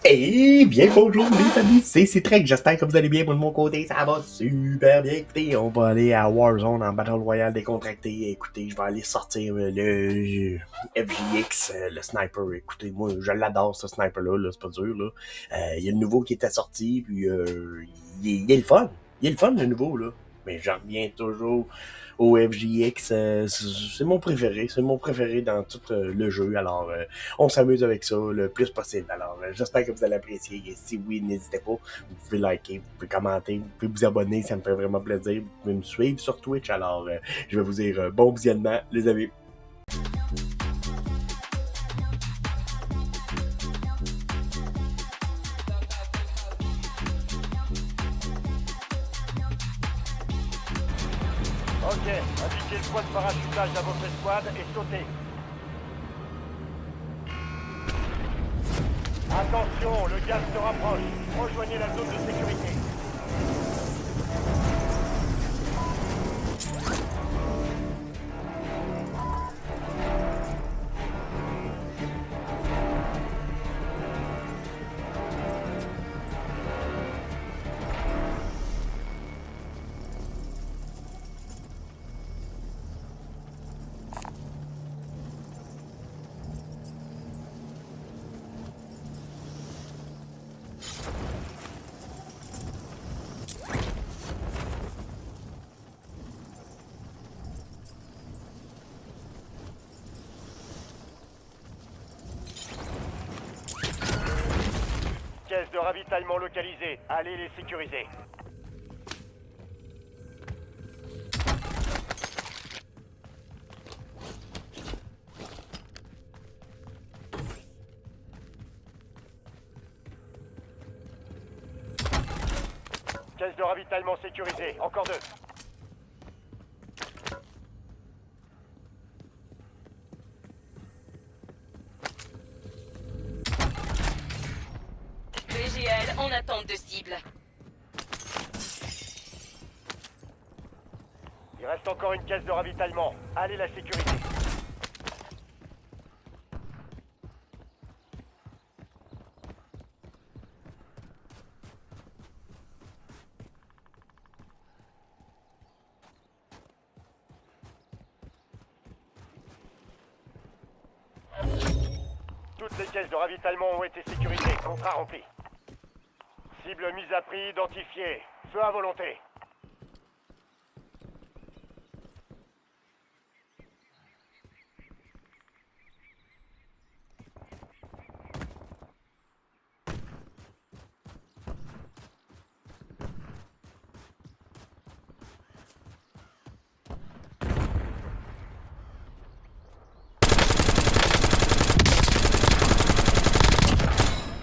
Eh bien, bonjour les amis, c'est Trek, j'espère que vous allez bien. Moi de mon côté, ça va super bien. Écoutez, on va aller à Warzone en Battle Royale décontracté. Écoutez, je vais aller sortir le FJX, le sniper. Écoutez, moi, je l'adore ce sniper-là, c'est pas dur, là. Il y a le nouveau qui était sorti, puis il est le fun. Il est le fun, le nouveau, là. Mais j'en reviens toujours au FJX. C'est mon préféré dans tout le jeu. Alors, on s'amuse avec ça le plus possible. Alors, j'espère que vous allez apprécier. Et si oui, n'hésitez pas. Vous pouvez liker, vous pouvez commenter, vous pouvez vous abonner. Ça me fait vraiment plaisir. Vous pouvez me suivre sur Twitch. Alors, je vais vous dire bon visionnement, les amis. Ok, indiquez le point de parachutage à votre escouade et sautez. Attention, le gaz se rapproche. Rejoignez la zone de sécurité. Caisse de ravitaillement localisée. Allez les sécuriser. Caisse de ravitaillement sécurisée. Encore deux. VGL en attente de cible. Il reste encore une caisse de ravitaillement. Allez la sécuriser. Toutes les caisses de ravitaillement ont été sécurisées. Contrat rempli. Cible mise à prix identifiée. Feu à volonté.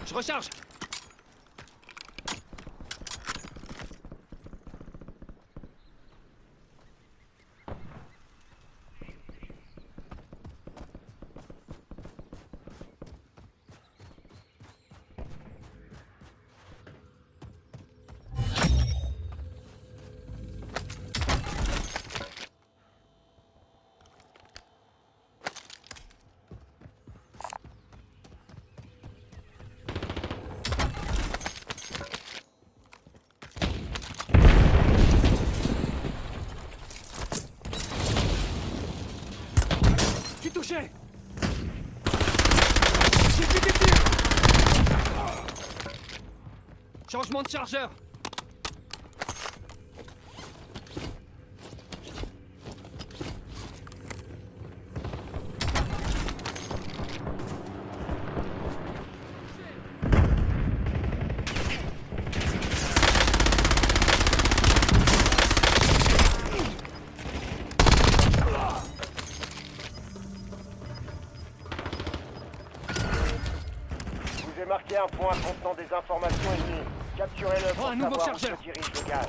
Je recharge. Je suis touché. J'ai fait des tirs. Changement de chargeur. Vous avez marqué un point contenant des informations ennemies. Capturez-le pour Oh, un nouveau savoir où chargeur. se dirige le gaz.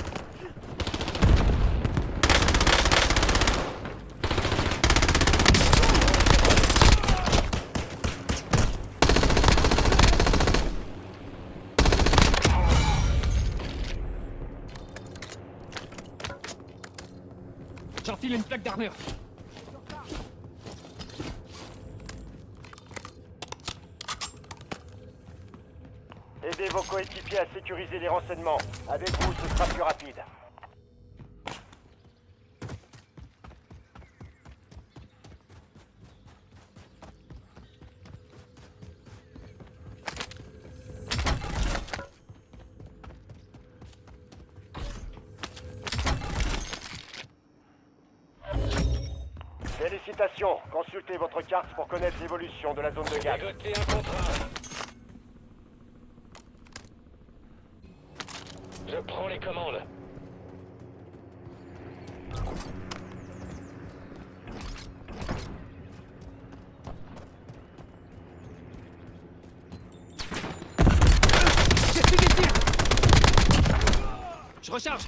J'enfile une plaque d'armure. Aidez vos coéquipiers à sécuriser les renseignements. Avec vous, ce sera plus rapide. Félicitations. Consultez votre carte pour connaître l'évolution de la zone de gaz. Négocier un contrat. Je prends les commandes. J'ai reçu des tirs. Je recharge.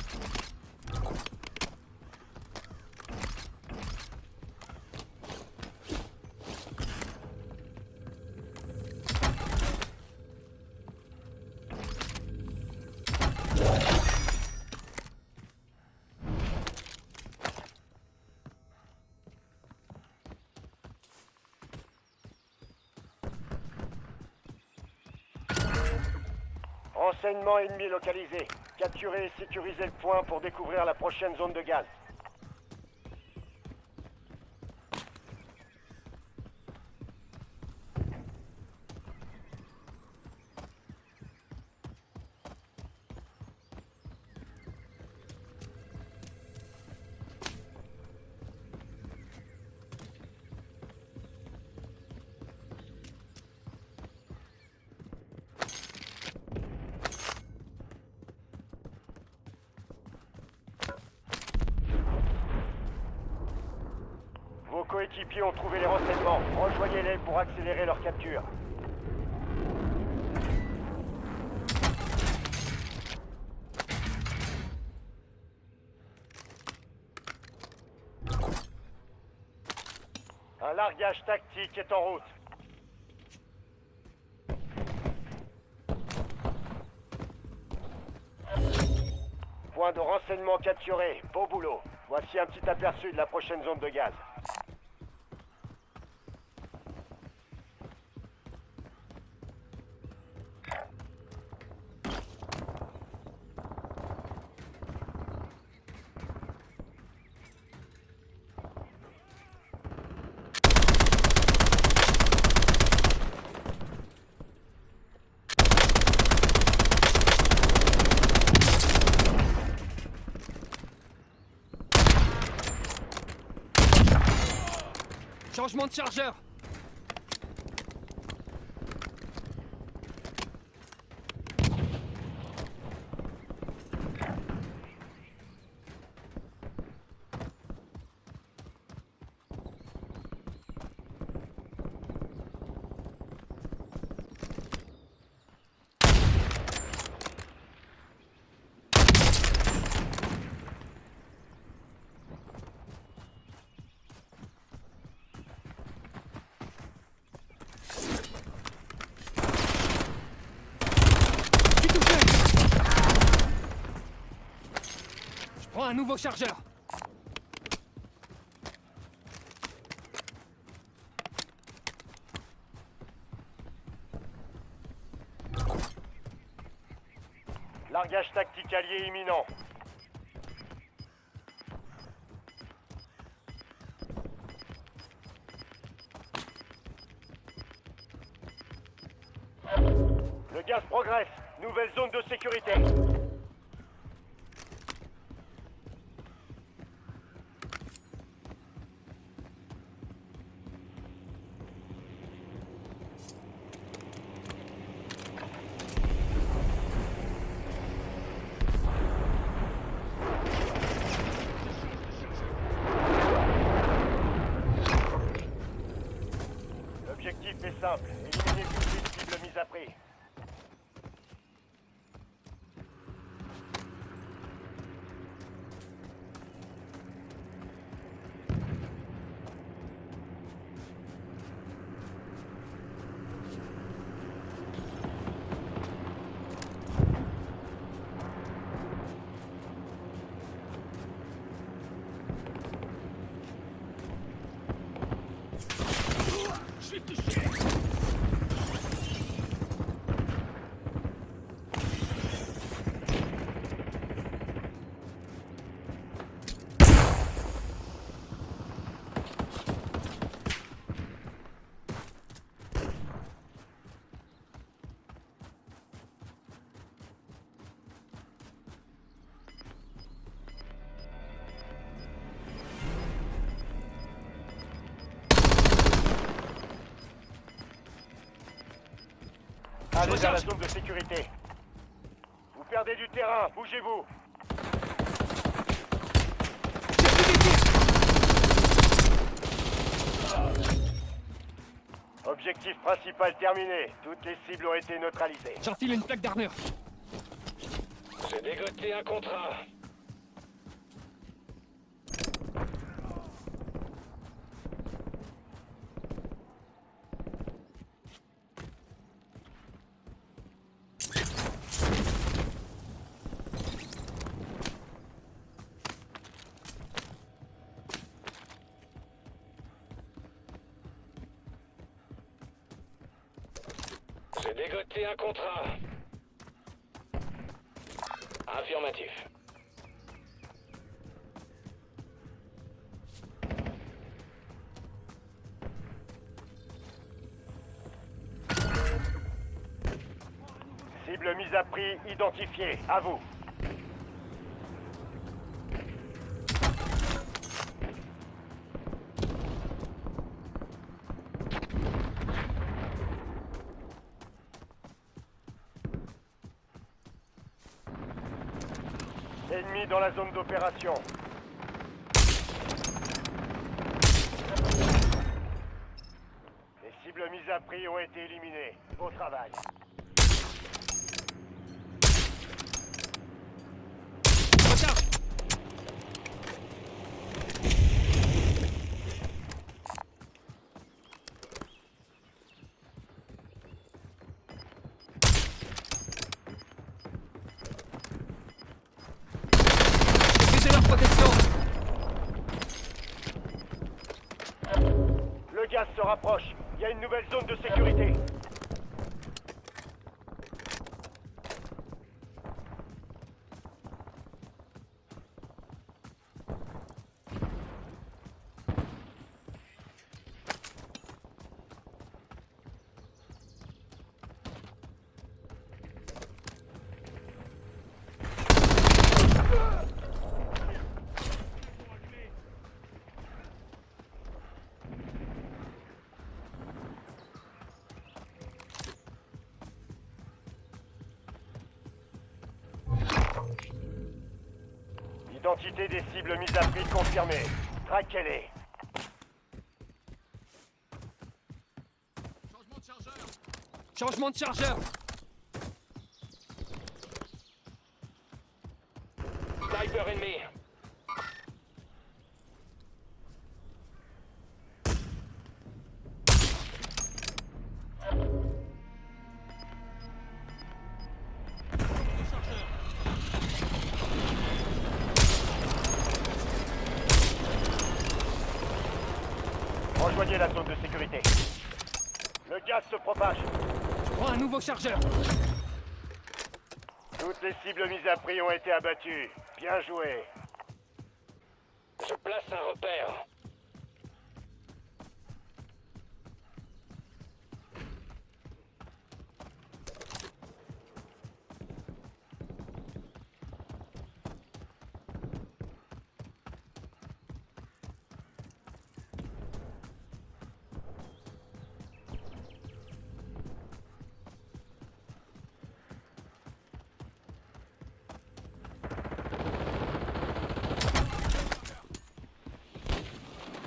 Renseignement ennemi localisé. Capturez et sécurisez le point pour découvrir la prochaine zone de gaz. Vos coéquipiers ont trouvé les renseignements. Rejoignez-les pour accélérer leur capture. Un largage tactique est en route. Point de renseignement capturé. Beau boulot. Voici un petit aperçu de la prochaine zone de gaz. Changement de chargeur. Prends un nouveau chargeur. Largage tactique allié imminent. Le gaz progresse. Nouvelle zone de sécurité. L'objectif est simple. Éliminez toutes les cibles mises à prix. Allez vers la zone de sécurité. Vous perdez du terrain, bougez-vous. Objectif principal terminé. Toutes les cibles ont été neutralisées. J'enfile une plaque d'armure. J'ai dégoté un contrat. J'ai dégoté un contrat. Affirmatif. Cible mise à prix identifiée. À vous. Ennemi dans la zone d'opération. Les cibles mises à prix ont été éliminées. Beau travail. Recharge. Brisez leur protection. Le gaz se rapproche. Il y a une nouvelle zone de sécurité. Identité des cibles mises à prix confirmée. Traquez-les. Changement de chargeur. Sniper ennemi. Rejoignez la zone de sécurité. Le gaz se propage. Prends un nouveau chargeur. Toutes les cibles mises à prix ont été abattues. Bien joué. Je place un repère.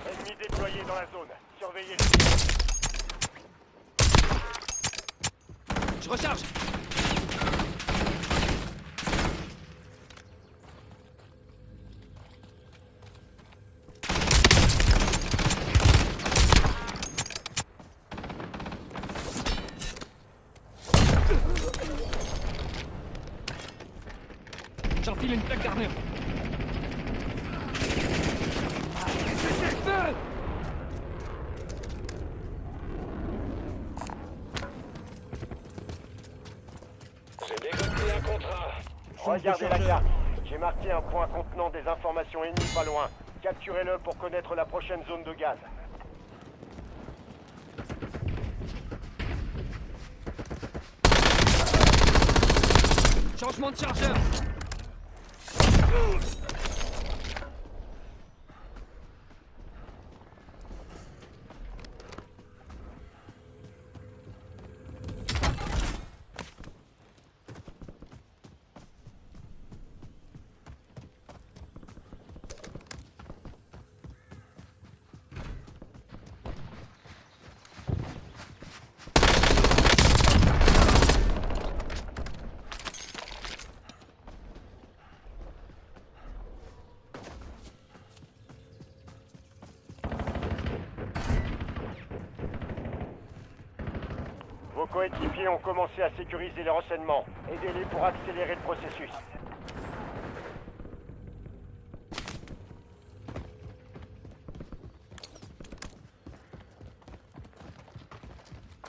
Ennemi déployé dans la zone. Surveillez-les. Je recharge. J'enfile une plaque d'armure. Cessez-le-feu! J'ai dégoté un contrat. Regardez la carte. J'ai marqué un point contenant des informations ennemies pas loin. Capturez-le pour connaître la prochaine zone de gaz. Changement de chargeur. coéquipiers ont commencé à sécuriser les renseignements. Aidez-les pour accélérer le processus.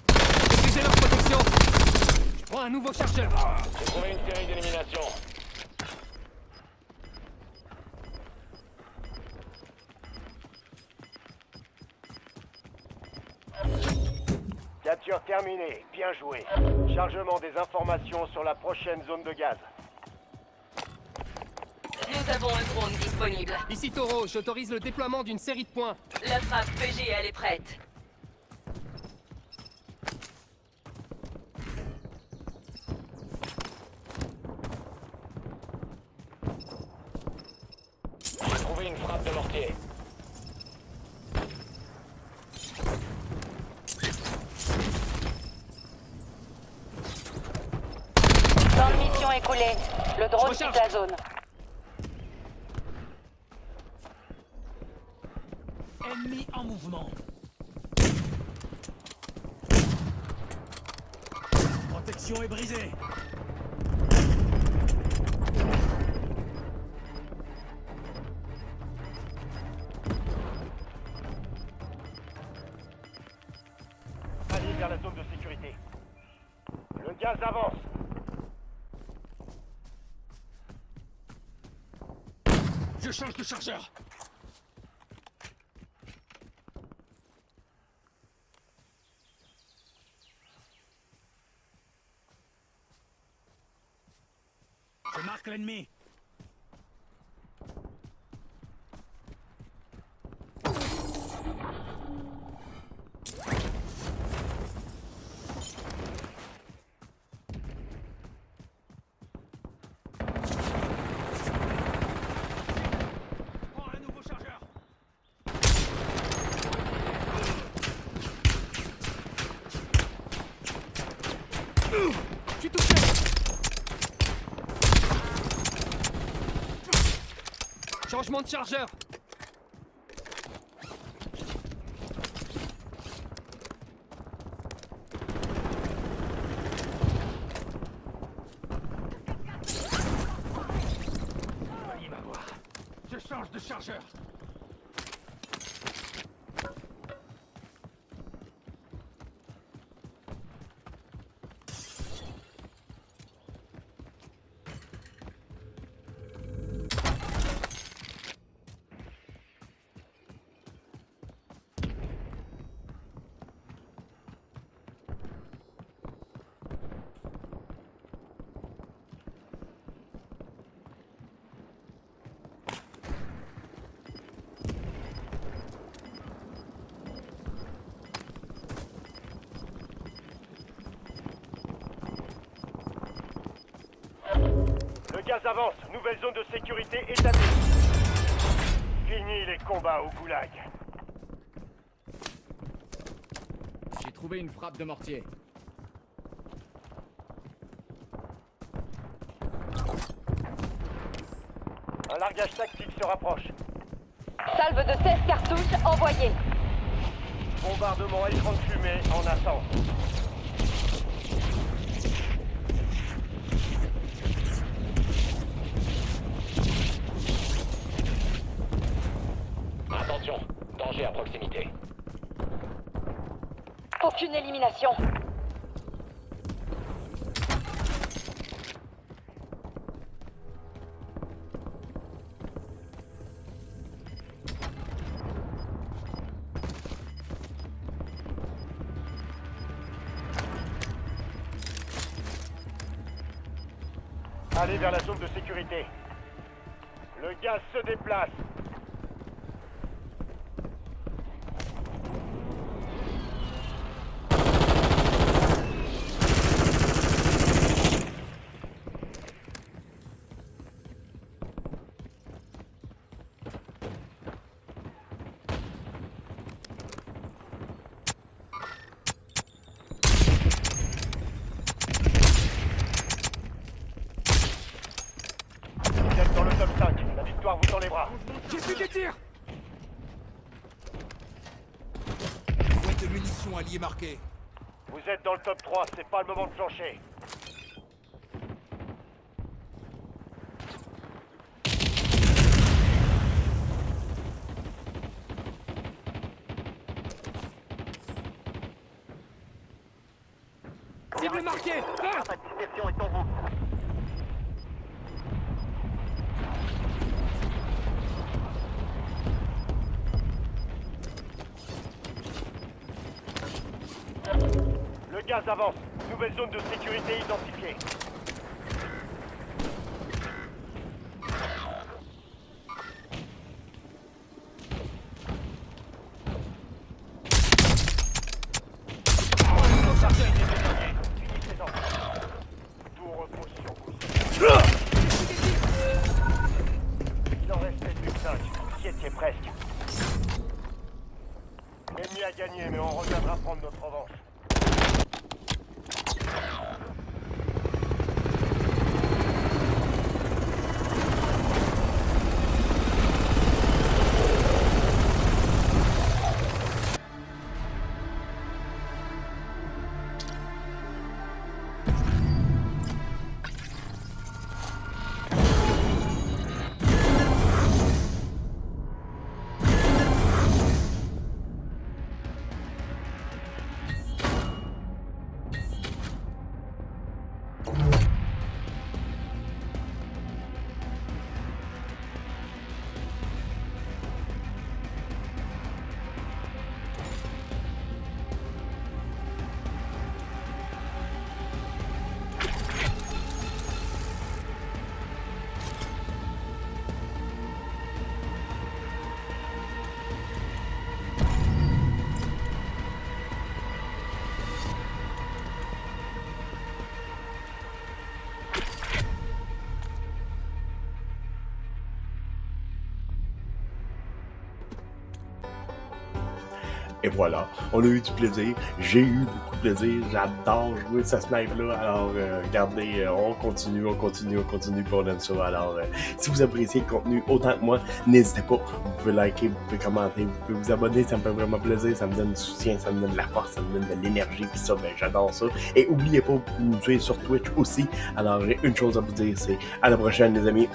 Maîtrisez leur protection. Je prends un nouveau chargeur. J'ai trouvé une série d'élimination. Capture terminée, bien joué. Chargement des informations sur la prochaine zone de gaz. Nous avons un drone disponible. Ici Taureau, j'autorise le déploiement d'une série de points. La frappe PGL est prête. J'ai trouvé une frappe de mortier. Plan de mission écoulé. Le drone Recharge. quitte la zone. Ennemi en mouvement. Protection est brisée. Allez vers la zone de sécurité. Le gaz avance. Je change de chargeur. Je marque l'ennemi. Prends un nouveau chargeur. Je suis touché. Changement de chargeur. Veuillez m'avoir. Je change de chargeur. Le gaz avance. Nouvelle zone de sécurité établie. Fini les combats au goulag. J'ai trouvé une frappe de mortier. Un largage tactique se rapproche. Salve de 16 cartouches envoyées. Bombardement à écran de fumée en attente. Attention, danger à proximité. Aucune élimination. Allez vers la zone de sécurité. Le gaz se déplace. Vous êtes dans le top 5. La victoire vous tend les bras. J'ai fait des tirs. Boîte de munitions alliée marquée. Vous êtes dans le top 3, c'est pas le moment de flancher. Cible marquée. Ah, Dispersion est en route. Le gaz avance. Nouvelle zone de sécurité identifiée. Finissez-en. Tout repose sur vous. Il en restait plus que 5. Vous y étiez presque. L'ennemi a gagné, mais on reviendra prendre notre revanche. Et voilà, on a eu du plaisir, j'ai eu beaucoup de plaisir, j'adore jouer ce snipe-là, alors regardez, on continue, puis on aime ça. Alors, si vous appréciez le contenu autant que moi, n'hésitez pas, vous pouvez liker, vous pouvez commenter, vous pouvez vous abonner, ça me fait vraiment plaisir, ça me donne du soutien, ça me donne de la force, ça me donne de l'énergie, puis ça, ben j'adore ça. Et oubliez pas, vous nous suivez sur Twitch aussi, alors j'ai une chose à vous dire, c'est à la prochaine les amis.